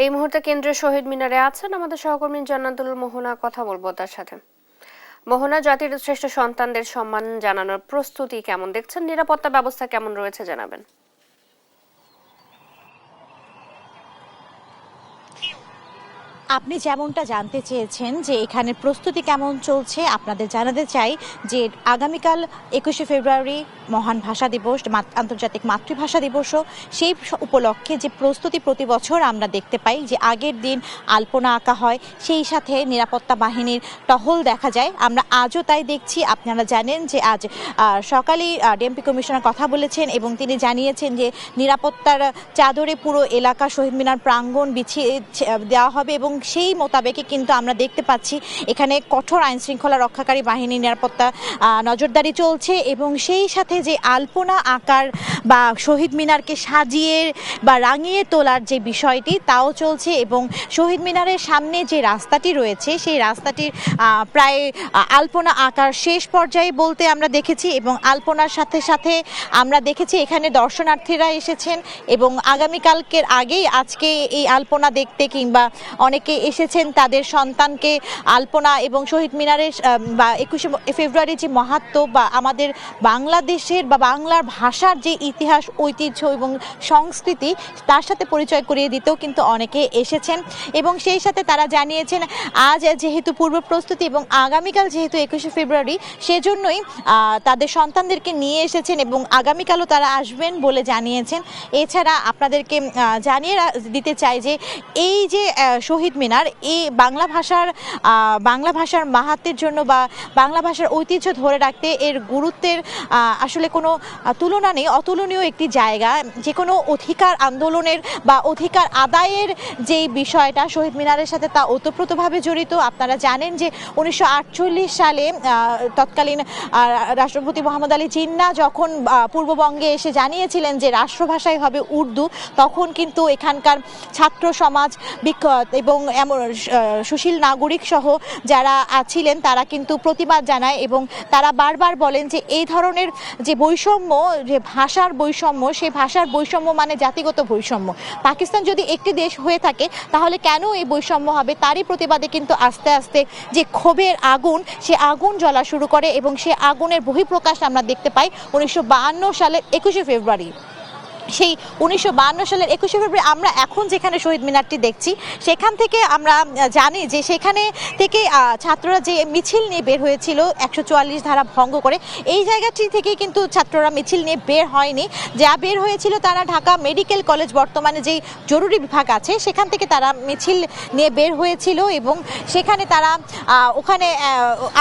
এই মুহূর্তে কেন্দ্রীয় শহীদ মিনারে আছেন আমাদের সহকর্মী জান্নাতুল মোহনা। কথা বলবো তার সাথে। মোহনা, জাতির শ্রেষ্ঠ সন্তানদের সম্মান জানানোর প্রস্তুতি কেমন দেখছেন? নিরাপত্তা ব্যবস্থা কেমন রয়েছে জানাবেন। আপনি যেমনটা জানতে চেয়েছেন যে এখানে প্রস্তুতি কেমন চলছে, আপনাদের জানাতে চাই যে আগামীকাল 21শে ফেব্রুয়ারি মহান ভাষা দিবস, আন্তর্জাতিক মাতৃভাষা দিবসও সেই উপলক্ষে যে প্রস্তুতি প্রতি বছর আমরা দেখতে পাই যে আগের দিন আলপনা আঁকা হয়, সেই সাথে নিরাপত্তা বাহিনীর টহল দেখা যায়। আমরা আজও তাই দেখছি। আপনারা জানেন যে আজ সকালেই ডিএমপি কমিশনার কথা বলেছেন এবং তিনি জানিয়েছেন যে নিরাপত্তার চাদরে পুরো এলাকা শহীদ মিনার প্রাঙ্গণ বিছিয়ে দেওয়া হবে এবং সেই মোতাবেকই কিন্তু আমরা দেখতে পাচ্ছি এখানে কঠোর আইন শৃঙ্খলা রক্ষাকারী বাহিনীর নিরাপত্তা নজরদারি চলছে এবং সেই সাথে যে আলপনা আঁকার বা শহীদ মিনারকে সাজিয়ে বা রাঙিয়ে তোলার যে বিষয়টি তাও চলছে এবং শহীদ মিনারের সামনে যে রাস্তাটি রয়েছে সেই রাস্তাটির প্রায় আলপনা আঁকার শেষ পর্যায়ে বলতে আমরা দেখেছি এবং আলপনার সাথে সাথে আমরা দেখেছি এখানে দর্শনার্থীরা এসেছেন এবং আগামীকালকের আগেই আজকে এই আলপনা দেখতে কিংবা অনেকে এসেছেন তাদের সন্তানকে আলপনা এবং শহীদ মিনারের বা 21শে ফেব্রুয়ারি যে মাহাত্ম্য বা আমাদের বাংলাদেশের বা বাংলার ভাষার যে ইতিহাস, ঐতিহ্য এবং সংস্কৃতি তার সাথে পরিচয় করিয়ে দিতেও কিন্তু অনেকে এসেছেন এবং সেই সাথে তারা জানিয়েছেন আজ যেহেতু পূর্ব প্রস্তুতি এবং আগামীকাল যেহেতু 21শে ফেব্রুয়ারি সেজন্যই তাদের সন্তানদেরকে নিয়ে এসেছেন এবং আগামীকালও তারা আসবেন বলে জানিয়েছেন। এছাড়া আপনাদেরকে জানিয়ে দিতে চাই যে এই যে শহীদ মিনার এই বাংলা ভাষার মাহাত্ম্যের জন্য বা বাংলা ভাষার ঐতিহ্য ধরে রাখতে এর গুরুত্বের আসলে কোনো তুলনা নেই। অতুলনীয় একটি জায়গা। যে কোনো অধিকার আন্দোলনের বা অধিকার আদায়ের যেই বিষয়টা শহীদ মিনারের সাথে তা ওতপ্রোতভাবে জড়িত। আপনারা জানেন যে 1948 সালে তৎকালীন রাষ্ট্রপতি মোহাম্মদ আলী জিন্নাহ যখন পূর্ববঙ্গে এসে জানিয়েছিলেন যে রাষ্ট্রভাষাই হবে উর্দু, তখন কিন্তু এখানকার ছাত্র সমাজ এবং সুশীল নাগরিক সহ যারা ছিলেন তারা কিন্তু প্রতিবাদ জানায় এবং তারা বারবার বলেন যে এই ধরনের যে বৈষম্য, যে ভাষার বৈষম্য, সেই ভাষার বৈষম্য মানে জাতিগত বৈষম্য। পাকিস্তান যদি একটি দেশ হয়ে থাকে তাহলে কেন এই বৈষম্য হবে? তারই প্রতিবাদে কিন্তু আস্তে আস্তে যে ক্ষোভের আগুন, সে আগুন জ্বলা শুরু করে এবং সে আগুনের বহিঃপ্রকাশ আমরা দেখতে পাই 1952 সালের 21শে ফেব্রুয়ারি। সেই 1952 সালের 21শে ফেব্রুয়ারি আমরা এখন যেখানে শহীদ মিনারটি দেখছি সেখান থেকে আমরা জানি যে সেখানে থেকে ছাত্ররা যে মিছিল নিয়ে বের হয়েছিল 144 ধারা ভঙ্গ করে, এই জায়গাটি থেকে কিন্তু ছাত্ররা মিছিল নিয়ে বের হয়নি। যা বের হয়েছিল তারা ঢাকা মেডিকেল কলেজ, বর্তমানে যেই জরুরি বিভাগ আছে সেখান থেকে তারা মিছিল নিয়ে বের হয়েছিল এবং সেখানে তারা ওখানে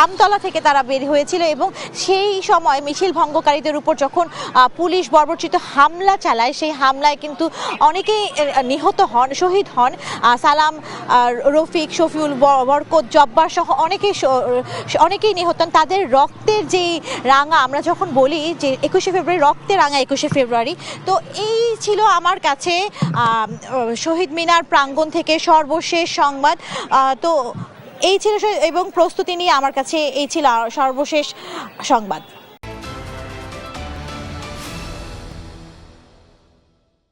আমতলা থেকে তারা বের হয়েছিল এবং সেই সময় মিছিল ভঙ্গকারীদের উপর যখন পুলিশ বর্বরচিত হামলা চালায় সেই হামলায় কিন্তু অনেকেই নিহত হন, শহীদ হন। সালাম, রফিক, শফিউল, বরকত, জব্বার সহ অনেকেই নিহত হন। তাদের রক্তের যেই রাঙা, আমরা যখন বলি যে 21শে ফেব্রুয়ারি রক্তে রাঙা 21শে ফেব্রুয়ারি, তো এই ছিল আমার কাছে শহীদ মিনার প্রাঙ্গণ থেকে সর্বশেষ সংবাদ। তো এই ছিল এবং প্রস্তুতি নিয়ে আমার কাছে এই ছিল সর্বশেষ সংবাদ।